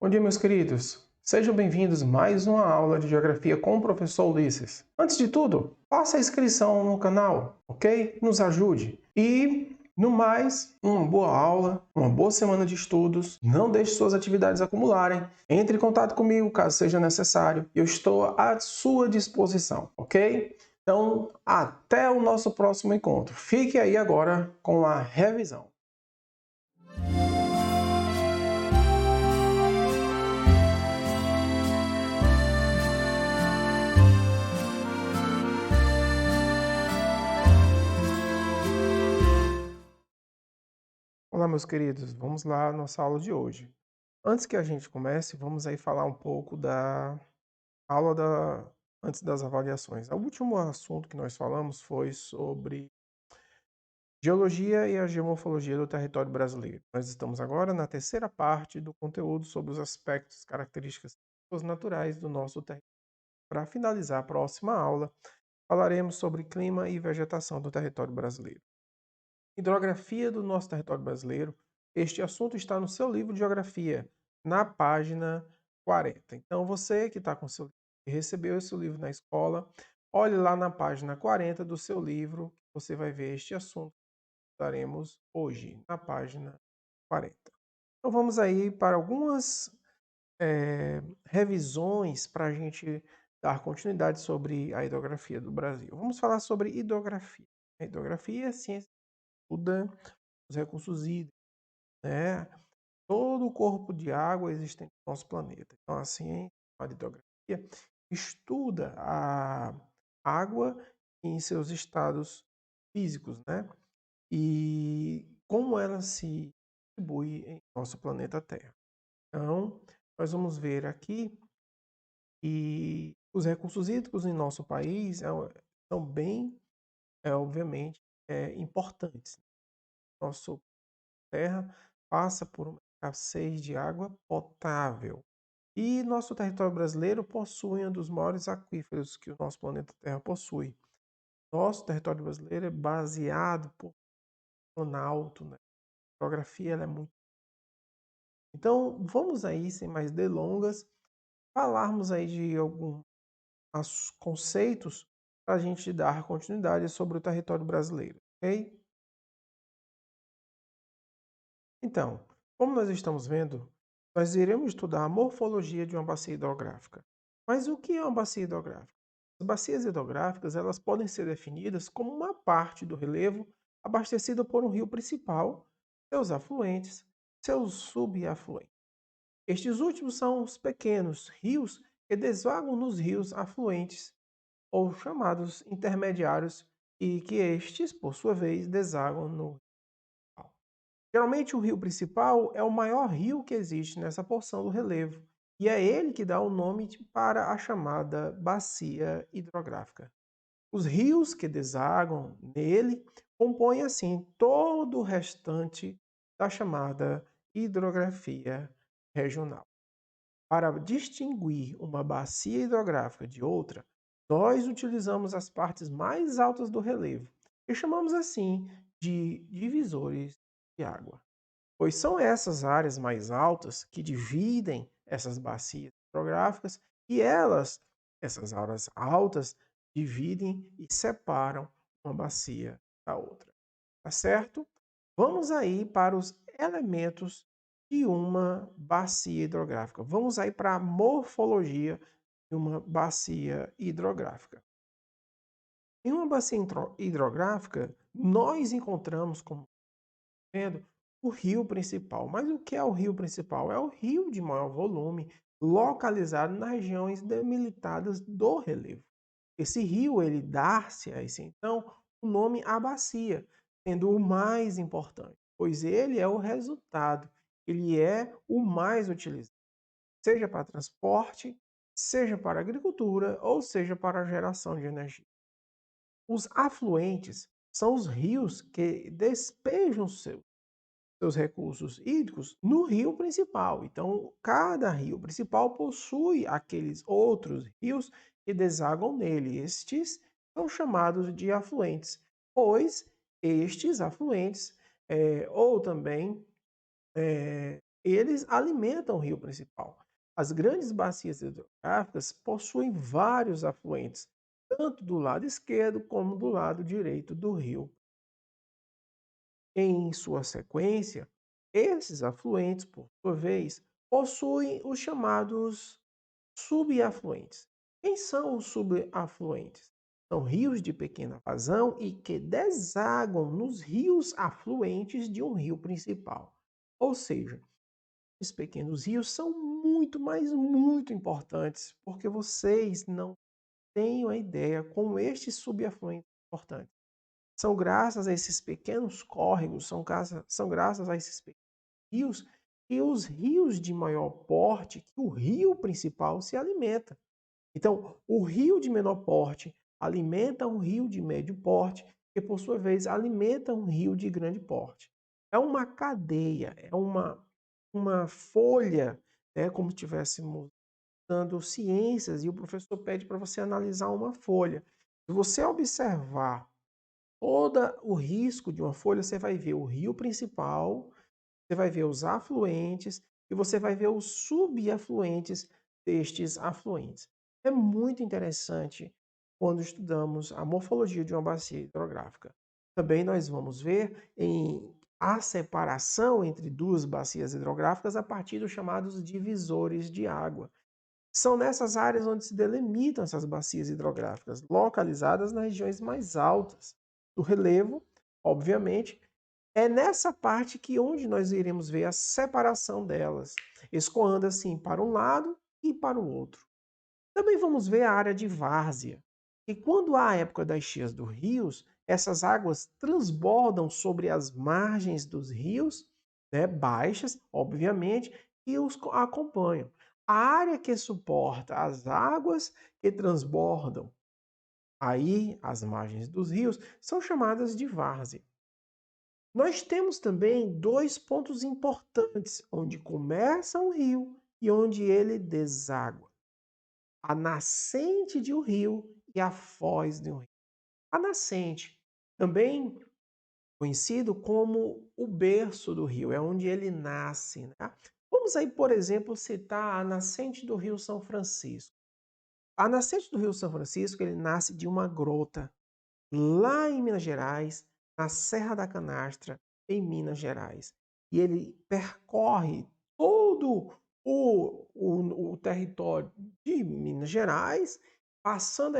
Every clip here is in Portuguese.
Bom dia, meus queridos. Sejam bem-vindos a mais uma aula de Geografia com o professor Ulisses. Antes de tudo, faça a inscrição no canal, ok? Nos ajude. E, no mais, uma boa aula, uma boa semana de estudos. Não deixe suas atividades acumularem. Entre em contato comigo caso seja necessário. Eu estou à sua disposição, ok? Então, até o nosso próximo encontro. Fique aí agora com a revisão. Olá, meus queridos. Vamos lá à nossa aula de hoje. Antes que a gente comece, vamos aí falar um pouco da aula antes das avaliações. O último assunto que nós falamos foi sobre geologia e a geomorfologia do território brasileiro. Nós estamos agora na terceira parte do conteúdo sobre os aspectos, características naturais do nosso território. Para finalizar a próxima aula, falaremos sobre clima e vegetação do território brasileiro. Hidrografia do nosso território brasileiro. Este assunto está no seu livro de geografia, na página 40. Então, você que está com seu que recebeu esse livro na escola, olhe lá na página 40 do seu livro, você vai ver este assunto que daremos hoje, na página 40. Então, vamos aí para algumas revisões para a gente dar continuidade sobre a hidrografia do Brasil. Vamos falar sobre hidrografia. A hidrografia é a ciência que estuda os recursos hídricos, né? Todo o corpo de água existente no nosso planeta. Então, a ciência, a hidrografia, estuda a água em seus estados físicos, né? E como ela se distribui em nosso planeta Terra. Então, nós vamos ver aqui que os recursos hídricos em nosso país são bem, obviamente, importantes. Nosso Terra passa por uma escassez de água potável. E nosso território brasileiro possui um dos maiores aquíferos que o nosso planeta Terra possui. Nosso território brasileiro é baseado por Planalto, né? A geografia ela é muito. Então, vamos aí, sem mais delongas, falarmos aí de alguns conceitos para a gente dar continuidade sobre o território brasileiro, ok? Então, como nós estamos vendo, nós iremos estudar a morfologia de uma bacia hidrográfica. Mas o que é uma bacia hidrográfica? As bacias hidrográficas elas podem ser definidas como uma parte do relevo abastecida por um rio principal, seus afluentes, seus subafluentes. Estes últimos são os pequenos rios que desagam nos rios afluentes, ou chamados intermediários, e que estes, por sua vez, desagam no rio. Geralmente, o rio principal é o maior rio que existe nessa porção do relevo, e é ele que dá o nome para a chamada bacia hidrográfica. Os rios que desagam nele compõem, assim, todo o restante da chamada hidrografia regional. Para distinguir uma bacia hidrográfica de outra, nós utilizamos as partes mais altas do relevo, e chamamos assim de divisores de água, pois são essas áreas mais altas que dividem essas bacias hidrográficas e essas áreas altas, dividem e separam uma bacia da outra. Tá certo? Vamos aí para os elementos de uma bacia hidrográfica. Vamos aí para a morfologia de uma bacia hidrográfica. Em uma bacia hidrográfica, nós encontramos, como vendo, o rio principal. Mas o que é o rio principal? É o rio de maior volume, localizado nas regiões delimitadas do relevo. Esse rio, ele dá-se a esse então o nome à bacia, sendo o mais importante, pois ele é o resultado, ele é o mais utilizado, seja para transporte, seja para agricultura ou seja para a geração de energia. Os afluentes são os rios que despejam seus recursos hídricos no rio principal. Então, cada rio principal possui aqueles outros rios que desagam nele. Estes são chamados de afluentes, pois estes afluentes, ou também eles alimentam o rio principal. As grandes bacias hidrográficas possuem vários afluentes, tanto do lado esquerdo como do lado direito do rio. Em sua sequência, esses afluentes, por sua vez, possuem os chamados subafluentes. Quem são os subafluentes? São rios de pequena vazão e que desaguam nos rios afluentes de um rio principal. Ou seja, os pequenos rios são muito, mas muito importantes, porque vocês não têm a ideia como estes subafluentes são importantes. São graças a esses pequenos córregos, são graças a esses pequenos rios, que os rios de maior porte, que o rio principal se alimenta. Então, o rio de menor porte alimenta um rio de médio porte, que por sua vez alimenta um rio de grande porte. É uma cadeia, é uma folha, né, como se estivéssemos dando ciências e o professor pede para você analisar uma folha. Se você observar todo o risco de uma folha, você vai ver o rio principal, você vai ver os afluentes e você vai ver os subafluentes destes afluentes. É muito interessante quando estudamos a morfologia de uma bacia hidrográfica. Também nós vamos ver a separação entre duas bacias hidrográficas a partir dos chamados divisores de água. São nessas áreas onde se delimitam essas bacias hidrográficas, localizadas nas regiões mais altas do relevo, obviamente. É nessa parte que onde nós iremos ver a separação delas, escoando assim para um lado e para o outro. Também vamos ver a área de várzea. E quando há a época das cheias dos rios, essas águas transbordam sobre as margens dos rios, né, baixas, obviamente, e os acompanham. A área que suporta as águas que transbordam aí as margens dos rios são chamadas de várzea. Nós temos também dois pontos importantes, onde começa um rio e onde ele deságua: a nascente de um rio e a foz de um rio. A nascente, também conhecido como o berço do rio, é onde ele nasce, né? Vamos aí, por exemplo, citar a nascente do Rio São Francisco. A nascente do Rio São Francisco, ele nasce de uma grota lá em Minas Gerais, na Serra da Canastra, em Minas Gerais. E ele percorre todo o território de Minas Gerais,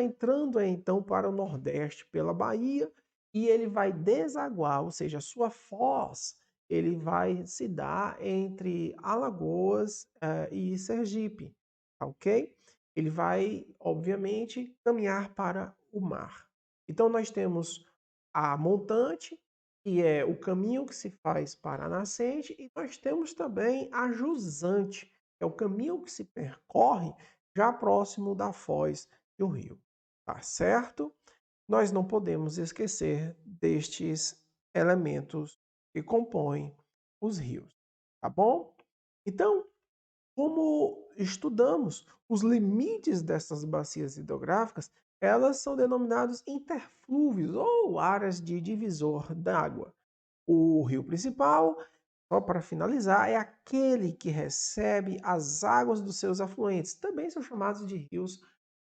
entrando então para o Nordeste pela Bahia, e ele vai desaguar, ou seja, a sua foz, ele vai se dar entre Alagoas e Sergipe, tá ok? Ele vai, obviamente, caminhar para o mar. Então, nós temos a montante, que é o caminho que se faz para a nascente, e nós temos também a jusante, que é o caminho que se percorre já próximo da foz do rio. Tá certo? Nós não podemos esquecer destes elementos que compõem os rios. Tá bom? Então, como estudamos os limites dessas bacias hidrográficas, elas são denominadas interflúvios ou áreas de divisor d'água. O rio principal, só para finalizar, é aquele que recebe as águas dos seus afluentes. Também são chamados de rios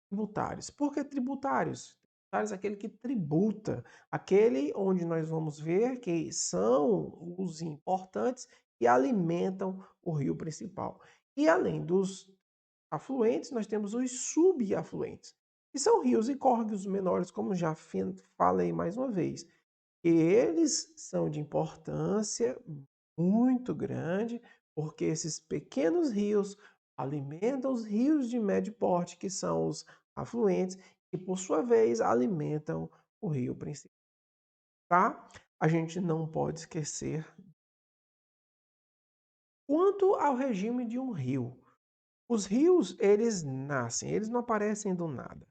tributários. Por que tributários? Tributários é aquele que tributa, aquele onde nós vamos ver que são os importantes que alimentam o rio principal. E além dos afluentes, nós temos os subafluentes, que são rios e córregos menores, como já falei mais uma vez. E eles são de importância muito grande, porque esses pequenos rios alimentam os rios de médio porte, que são os afluentes, e por sua vez alimentam o rio principal, tá? A gente não pode esquecer. Quanto ao regime de um rio, os rios, eles nascem, eles não aparecem do nada.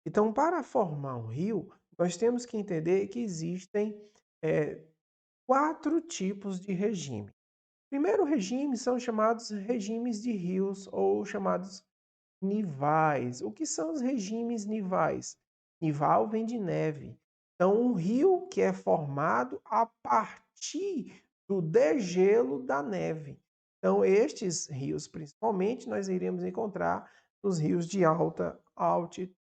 Então, para formar um rio, nós temos que entender que existem eh, 4 tipos de regime. Primeiro regime são chamados regimes de rios ou chamados nivais. O que são os regimes nivais? Nival vem de neve. Então, um rio que é formado a partir do degelo da neve. Então, estes rios, principalmente, nós iremos encontrar nos rios de alta altitude.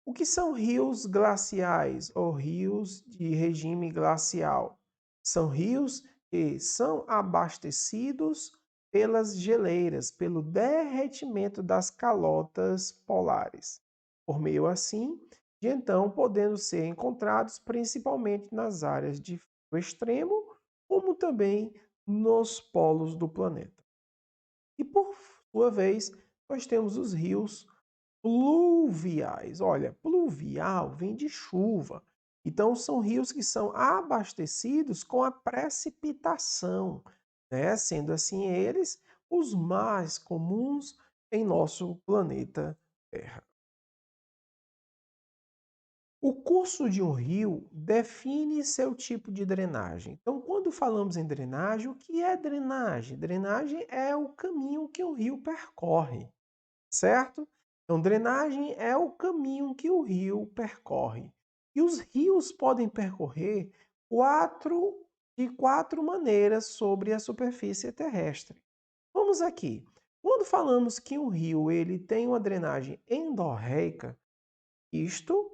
O que são rios glaciais ou rios de regime glacial? São rios que são abastecidos pelas geleiras, pelo derretimento das calotas polares, por meio assim de então podendo ser encontrados principalmente nas áreas de frio extremo, como também nos polos do planeta. E por sua vez, nós temos os rios pluviais. Olha, pluvial vem de chuva. Então, são rios que são abastecidos com a precipitação, né? Sendo assim eles os mais comuns em nosso planeta Terra. O curso de um rio define seu tipo de drenagem. Então, quando falamos em drenagem, o que é drenagem? Drenagem é o caminho que o rio percorre, certo? Então, drenagem é o caminho que o rio percorre. E os rios podem percorrer de quatro maneiras sobre a superfície terrestre. Vamos aqui. Quando falamos que um rio ele tem uma drenagem endorreica, isto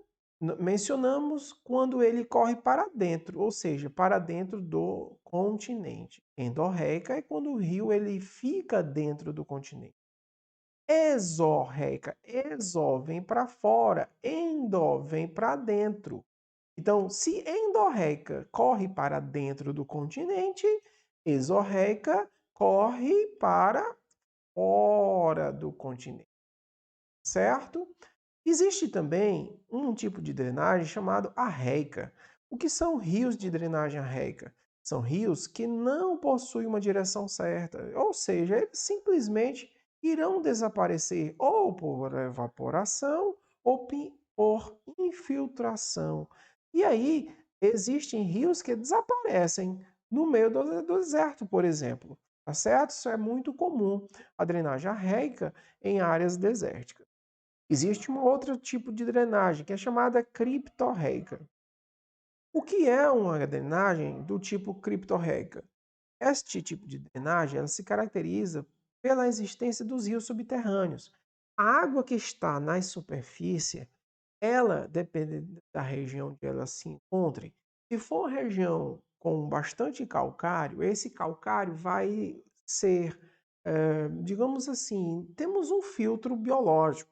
mencionamos quando ele corre para dentro, ou seja, para dentro do continente. Endorreica é quando o rio ele fica dentro do continente. Exorreica, exo vem para fora, endo vem para dentro. Então, se endorreica corre para dentro do continente, exorreica corre para fora do continente, certo? Existe também um tipo de drenagem chamado arreica. O que são rios de drenagem arreica? São rios que não possuem uma direção certa, ou seja, eles simplesmente irão desaparecer ou por evaporação ou por infiltração. E aí existem rios que desaparecem no meio do deserto, por exemplo. Tá certo? Isso é muito comum, a drenagem arreica em áreas desérticas. Existe um outro tipo de drenagem, que é chamada criptorreica. O que é uma drenagem do tipo criptorreica? Este tipo de drenagem ela se caracteriza pela existência dos rios subterrâneos. A água que está na superfície, ela, dependendo da região onde ela se encontre, se for uma região com bastante calcário, esse calcário vai ser, digamos assim, temos um filtro biológico.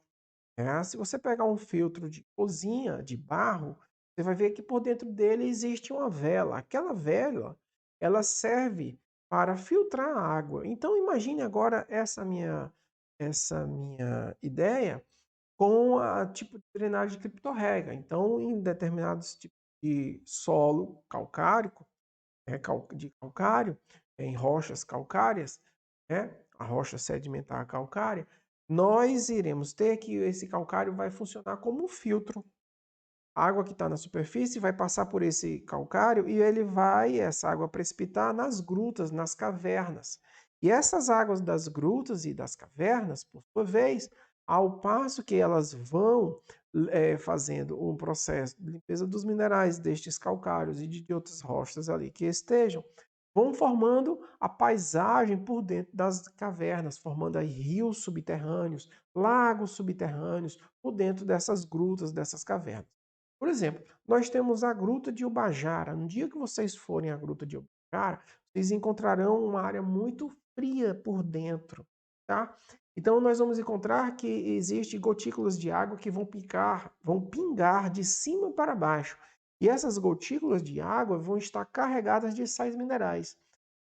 Se você pegar um filtro de cozinha, de barro, você vai ver que por dentro dele existe uma vela. Aquela vela, ela serve para filtrar a água. Então imagine agora essa minha ideia com a tipo de drenagem criptorrega. Então, em determinados tipos de solo calcárico, de calcário, em rochas calcárias, né, a rocha sedimentar calcária, nós iremos ter que esse calcário vai funcionar como um filtro. A água que está na superfície vai passar por esse calcário e essa água precipitar nas grutas, nas cavernas. E essas águas das grutas e das cavernas, por sua vez, ao passo que elas vão fazendo um processo de limpeza dos minerais destes calcários e de outras rochas ali que estejam, vão formando a paisagem por dentro das cavernas, formando aí rios subterrâneos, lagos subterrâneos por dentro dessas grutas, dessas cavernas. Por exemplo, nós temos a Gruta de Ubajara. No dia que vocês forem à Gruta de Ubajara, vocês encontrarão uma área muito fria por dentro, tá? Então nós vamos encontrar que existem gotículas de água que vão pingar de cima para baixo. E essas gotículas de água vão estar carregadas de sais minerais.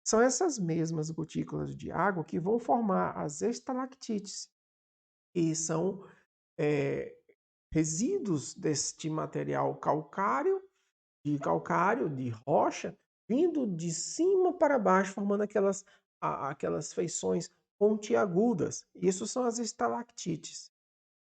São essas mesmas gotículas de água que vão formar as estalactites, e são é, resíduos deste material calcário, de rocha, vindo de cima para baixo, formando aquelas feições pontiagudas. Isso são as estalactites.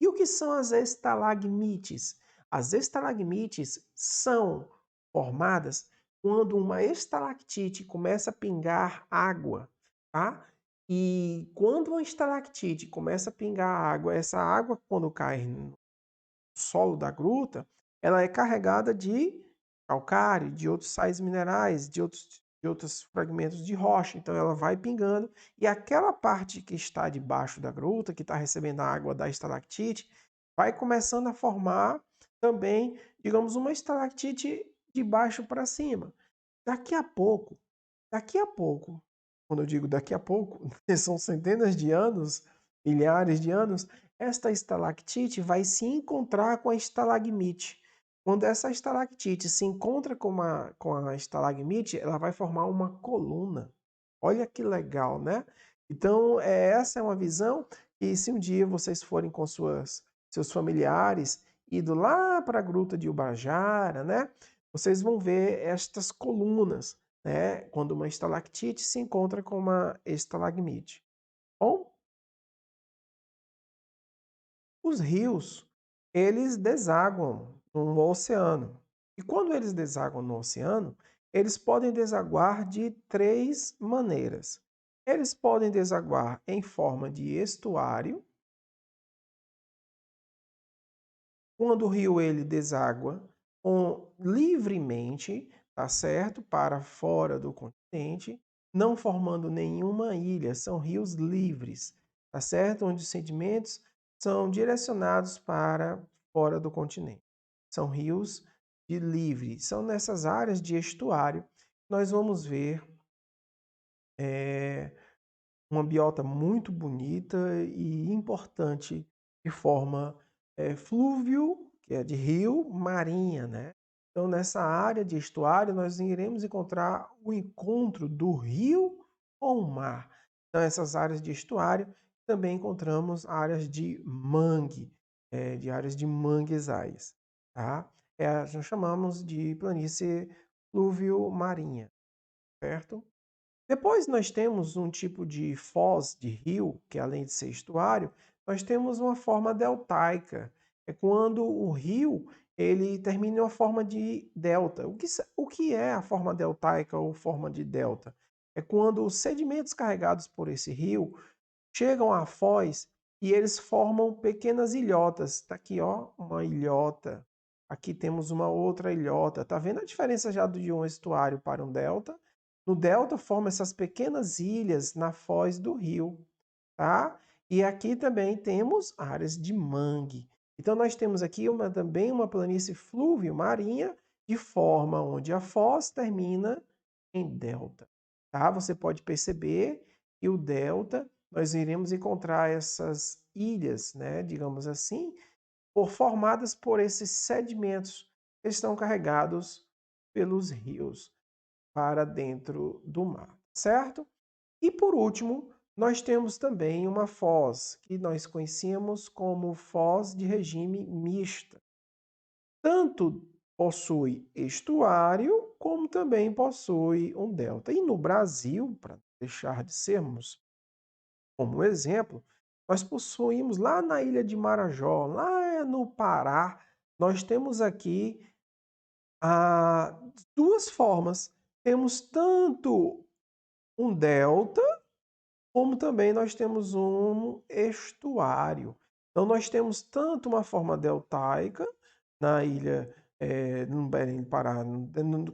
E o que são as estalagmites? As estalagmites são formadas quando uma estalactite começa a pingar água, tá? E quando uma estalactite começa a pingar água, essa água, quando cai no solo da gruta, ela é carregada de calcário, de outros sais minerais, de outros de outros fragmentos de rocha. Então ela vai pingando e aquela parte que está debaixo da gruta, que está recebendo a água da estalactite, vai começando a formar também, digamos, uma estalactite de baixo para cima. Daqui a pouco, daqui a pouco, quando eu digo daqui a pouco, são centenas de anos, milhares de anos, esta estalactite vai se encontrar com a estalagmite. Quando essa estalactite se encontra com a estalagmite, ela vai formar uma coluna. Olha que legal, né? Então, essa é uma visão que se um dia vocês forem com seus familiares, indo lá para a Gruta de Ubajara, né? Vocês vão ver estas colunas, né? Quando uma estalactite se encontra com uma estalagmite. Bom, os rios, eles desaguam no oceano. E quando eles desaguam no oceano, eles podem desaguar de três maneiras. Eles podem desaguar em forma de estuário, quando o rio ele deságua livremente, tá certo? Para fora do continente, não formando nenhuma ilha, são rios livres, tá certo? Onde os sedimentos são direcionados para fora do continente. São rios de livre, são nessas áreas de estuário. Nós vamos ver uma biota muito bonita e importante de forma flúvio, que é de rio, marinha, né? Então, nessa área de estuário, nós iremos encontrar o encontro do rio com o mar. Então, essas áreas de estuário também encontramos áreas de mangue, de áreas de manguezais, tá? Nós chamamos de planície fluvio-marinha, certo? Depois nós temos um tipo de foz de rio, que além de ser estuário, nós temos uma forma deltaica. É quando o rio ele termina em uma forma de delta. O que é a forma deltaica ou forma de delta? É quando os sedimentos carregados por esse rio chegam à foz e eles formam pequenas ilhotas. Está aqui, ó, uma ilhota. Aqui temos uma outra ilhota. Tá vendo a diferença já de um estuário para um delta? No delta forma essas pequenas ilhas na foz do rio, tá? E aqui também temos áreas de mangue. Então nós temos aqui também uma planície fluvio-marinha de forma onde a foz termina em delta, tá? Você pode perceber que o delta nós iremos encontrar essas ilhas, né, digamos assim, formadas por esses sedimentos que estão carregados pelos rios para dentro do mar, certo? E por último, nós temos também uma foz, que nós conhecemos como foz de regime mista. Tanto possui estuário, como também possui um delta. E no Brasil, para deixar de sermos como exemplo, nós possuímos lá na ilha de Marajó, lá no Pará, nós temos aqui duas formas. Temos tanto um delta, como também nós temos um estuário. Então, nós temos tanto uma forma deltaica na ilha, no Belém do Pará,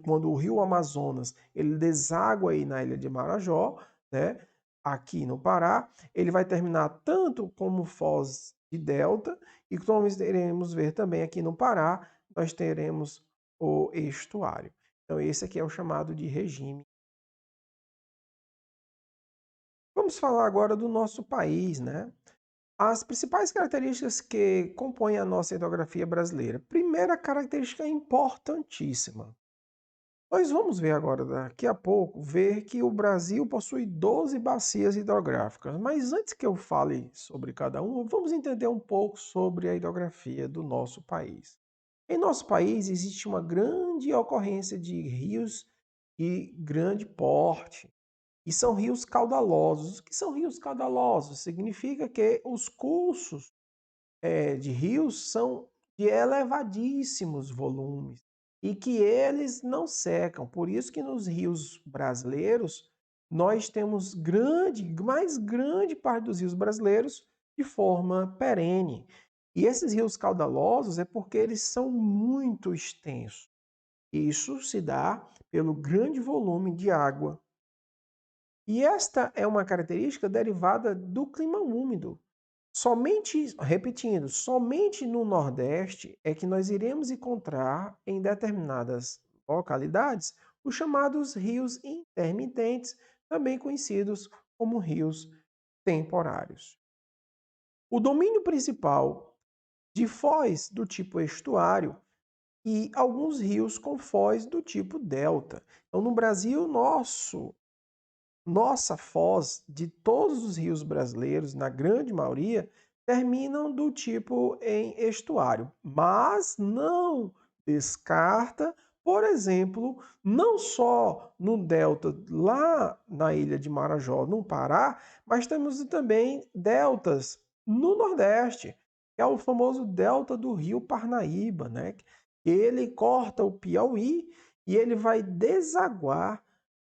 quando o rio Amazonas ele deságua aí na ilha de Marajó, né? Aqui no Pará, ele vai terminar tanto como foz de delta, e como nós iremos ver também aqui no Pará, nós teremos o estuário. Então, esse aqui é o chamado de regime. Vamos falar agora do nosso país, né? As principais características que compõem a nossa hidrografia brasileira. Primeira característica importantíssima. Nós vamos ver agora, daqui a pouco, ver que o Brasil possui 12 bacias hidrográficas. Mas antes que eu fale sobre cada uma, vamos entender um pouco sobre a hidrografia do nosso país. Em nosso país existe uma grande ocorrência de rios de grande porte. E são rios caudalosos. O que são rios caudalosos? Significa que os cursos de rios são de elevadíssimos volumes e que eles não secam. Por isso que nos rios brasileiros nós temos mais grande parte dos rios brasileiros de forma perene. E esses rios caudalosos é porque eles são muito extensos. Isso se dá pelo grande volume de água. E esta é uma característica derivada do clima úmido. Somente, repetindo, somente no Nordeste é que nós iremos encontrar em determinadas localidades os chamados rios intermitentes, também conhecidos como rios temporários. O domínio principal de foz do tipo estuário e alguns rios com foz do tipo delta. Então, no Brasil, nossa foz de todos os rios brasileiros, na grande maioria, terminam do tipo em estuário, mas não descarta, por exemplo, não só no delta lá na ilha de Marajó, no Pará, mas temos também deltas no Nordeste, que é o famoso delta do Rio Parnaíba, né? Ele corta o Piauí e ele vai desaguar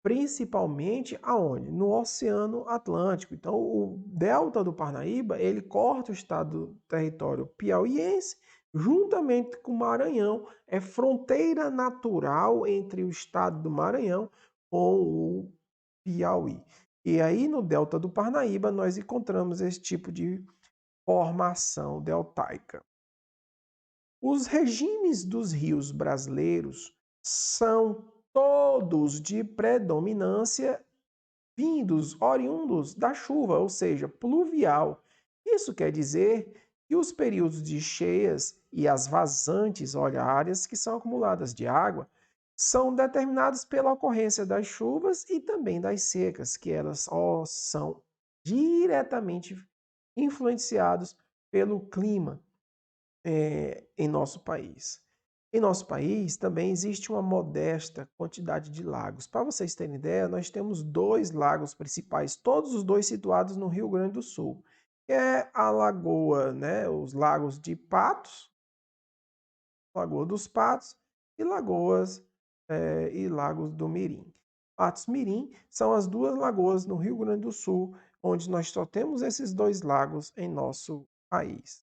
principalmente aonde? No Oceano Atlântico. Então, o delta do Parnaíba, ele corta o estado do território piauiense, juntamente com o Maranhão, é fronteira natural entre o estado do Maranhão com o Piauí. E aí, no delta do Parnaíba, nós encontramos esse tipo de formação deltaica. Os regimes dos rios brasileiros são todos de predominância oriundos da chuva, ou seja, pluvial. Isso quer dizer que os períodos de cheias e as vazantes, olha, áreas que são acumuladas de água, são determinados pela ocorrência das chuvas e também das secas, que elas são diretamente influenciados pelo clima em nosso país. Em nosso país também existe uma modesta quantidade de lagos. Para vocês terem ideia, nós temos 2 lagos principais, todos os dois situados no Rio Grande do Sul, que é a Lagoa, né, os Lagos de Patos, Lagoa dos Patos e Lagos do Mirim. Patos Mirim são as 2 lagoas no Rio Grande do Sul, onde nós só temos esses 2 lagos em nosso país.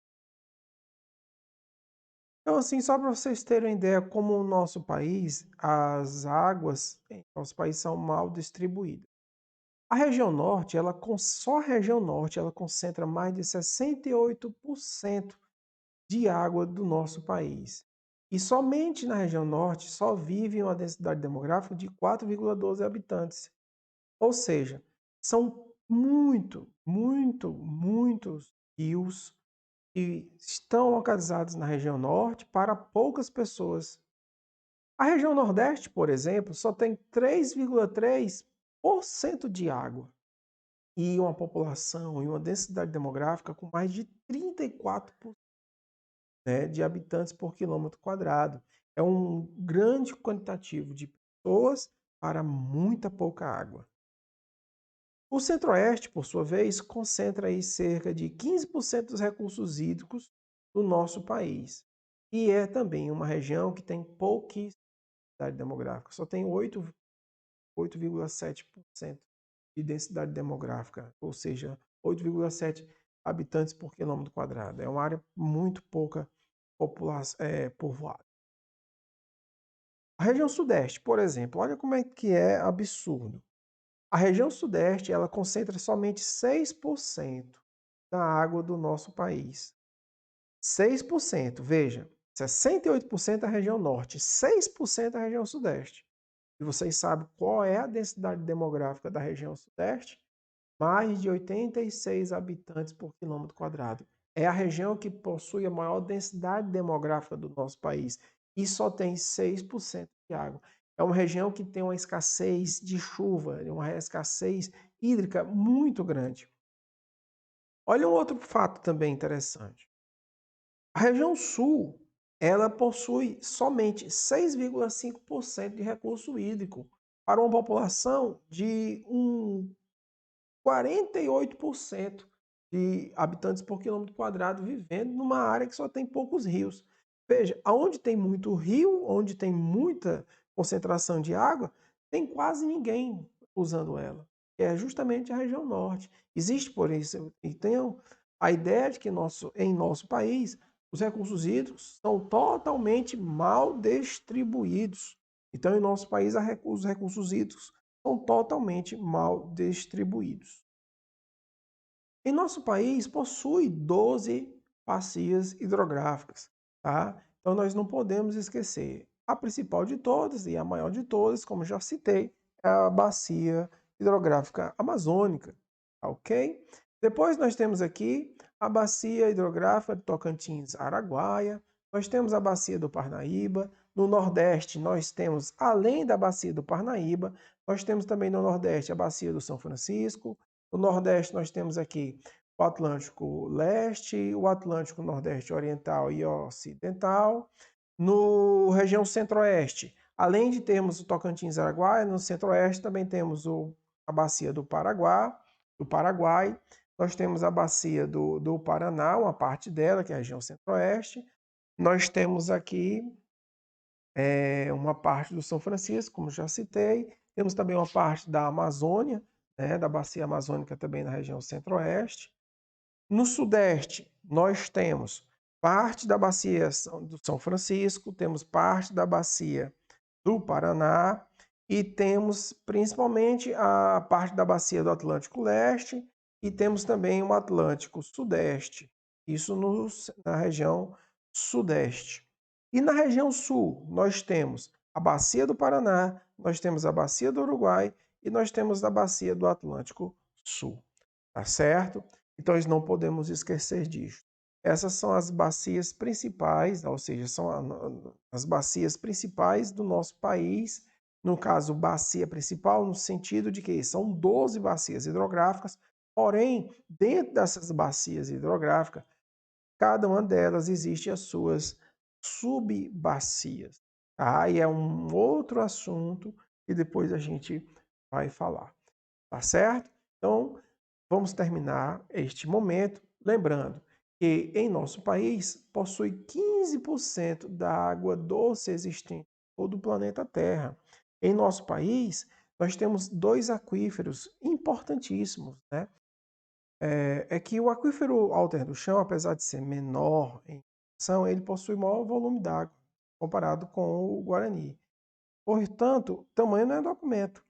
Então, assim, só para vocês terem uma ideia como o nosso país, as águas em nosso país são mal distribuídas. A região norte, só a região norte, ela concentra mais de 68% de água do nosso país. E somente na região norte só vive uma densidade demográfica de 4,12 habitantes. Ou seja, são muitos rios que estão localizados na região norte para poucas pessoas. A região nordeste, por exemplo, só tem 3,3% de água e uma população e uma densidade demográfica com mais de 34%, né, de habitantes por quilômetro quadrado. É um grande quantitativo de pessoas para muita pouca água. O Centro-Oeste, por sua vez, concentra aí cerca de 15% dos recursos hídricos do nosso país. E é também uma região que tem pouquíssima densidade demográfica, só tem 8,7% de densidade demográfica, ou seja, 8,7 habitantes por quilômetro quadrado. É uma área muito pouca povoada. A região Sudeste, por exemplo, olha como é que é absurdo. A região Sudeste, ela concentra somente 6% da água do nosso país. 6%, veja, 68% é a região Norte, 6% é a região Sudeste. E vocês sabem qual é a densidade demográfica da região Sudeste? Mais de 86 habitantes por quilômetro quadrado. É a região que possui a maior densidade demográfica do nosso país e só tem 6% de água. É uma região que tem uma escassez de chuva, uma escassez hídrica muito grande. Olha um outro fato também interessante. A região sul, ela possui somente 6,5% de recurso hídrico para uma população de 48% de habitantes por quilômetro quadrado vivendo numa área que só tem poucos rios. Veja, aonde tem muito rio, onde tem muita concentração de água, tem quase ninguém usando ela. É justamente a região norte. Existe, por isso, então, a ideia de que em nosso país os recursos hídricos são totalmente mal distribuídos. Então, em nosso país, os recursos hídricos são totalmente mal distribuídos. Em nosso país, possui 12 bacias hidrográficas, tá? Então, nós não podemos esquecer. A principal de todas e a maior de todas, como já citei, é a bacia hidrográfica amazônica, tá ok? Depois nós temos aqui a bacia hidrográfica de Tocantins-Araguaia, nós temos a bacia do Parnaíba, no Nordeste nós temos, além da bacia do Parnaíba, nós temos também no Nordeste a bacia do São Francisco, no Nordeste nós temos aqui o Atlântico Leste, o Atlântico Nordeste Oriental e Ocidental. No região Centro-Oeste, além de termos o Tocantins-Araguaia, no Centro-Oeste também temos a bacia do Paraguai. Nós temos a bacia do Paraná, uma parte dela, que é a região Centro-Oeste. Nós temos aqui uma parte do São Francisco, como já citei. Temos também uma parte da Amazônia, né, da bacia amazônica também na região Centro-Oeste. No Sudeste, nós temos parte da bacia do São Francisco, temos parte da bacia do Paraná e temos principalmente a parte da bacia do Atlântico Leste e temos também o Atlântico Sudeste, isso na região Sudeste. E na região Sul, nós temos a bacia do Paraná, nós temos a bacia do Uruguai e nós temos a bacia do Atlântico Sul, tá certo? Então, nós não podemos esquecer disso. Essas são as bacias principais, ou seja, são as bacias principais do nosso país. No caso, bacia principal, no sentido de que são 12 bacias hidrográficas, porém, dentro dessas bacias hidrográficas, cada uma delas existe as suas subbacias. Tá? E é um outro assunto que depois a gente vai falar. Tá certo? Então, vamos terminar este momento lembrando que em nosso país possui 15% da água doce existente em todo o planeta Terra. Em nosso país, nós temos dois aquíferos importantíssimos, né? É que o aquífero Alter do Chão, apesar de ser menor em extensão, ele possui maior volume d'água comparado com o Guarani. Portanto, tamanho não é documento.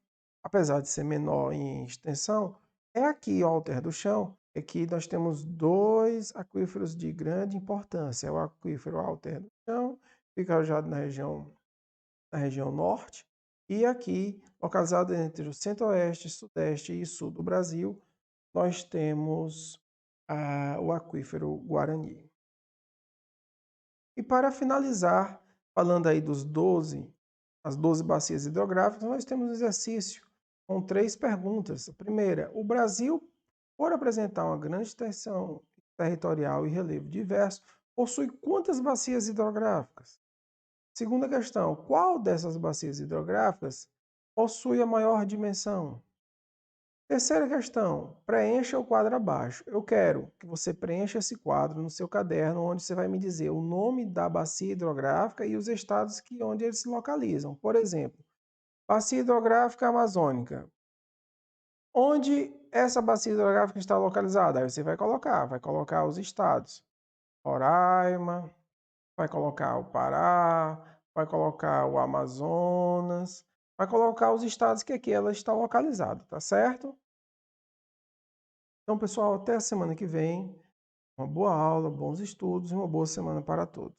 Apesar de ser menor em extensão, é aqui, ao Alter do Chão, é que nós temos dois aquíferos de grande importância. É o aquífero Alter do Chão, fica alojado na região norte, e aqui, localizado entre o centro-oeste, sudeste e sul do Brasil, nós temos o aquífero Guarani. E para finalizar, falando aí as 12 bacias hidrográficas, nós temos um exercício com 3 perguntas. A primeira, o Brasil, por apresentar uma grande extensão territorial e relevo diverso, possui quantas bacias hidrográficas? Segunda questão, qual dessas bacias hidrográficas possui a maior dimensão? Terceira questão, preencha o quadro abaixo. Eu quero que você preencha esse quadro no seu caderno, onde você vai me dizer o nome da bacia hidrográfica e os estados onde eles se localizam. Por exemplo, bacia hidrográfica amazônica. Onde essa bacia hidrográfica está localizada? Aí você vai colocar os estados. Roraima, vai colocar o Pará, vai colocar o Amazonas, vai colocar os estados que aqui ela está localizada, tá certo? Então, pessoal, até a semana que vem. Uma boa aula, bons estudos e uma boa semana para todos.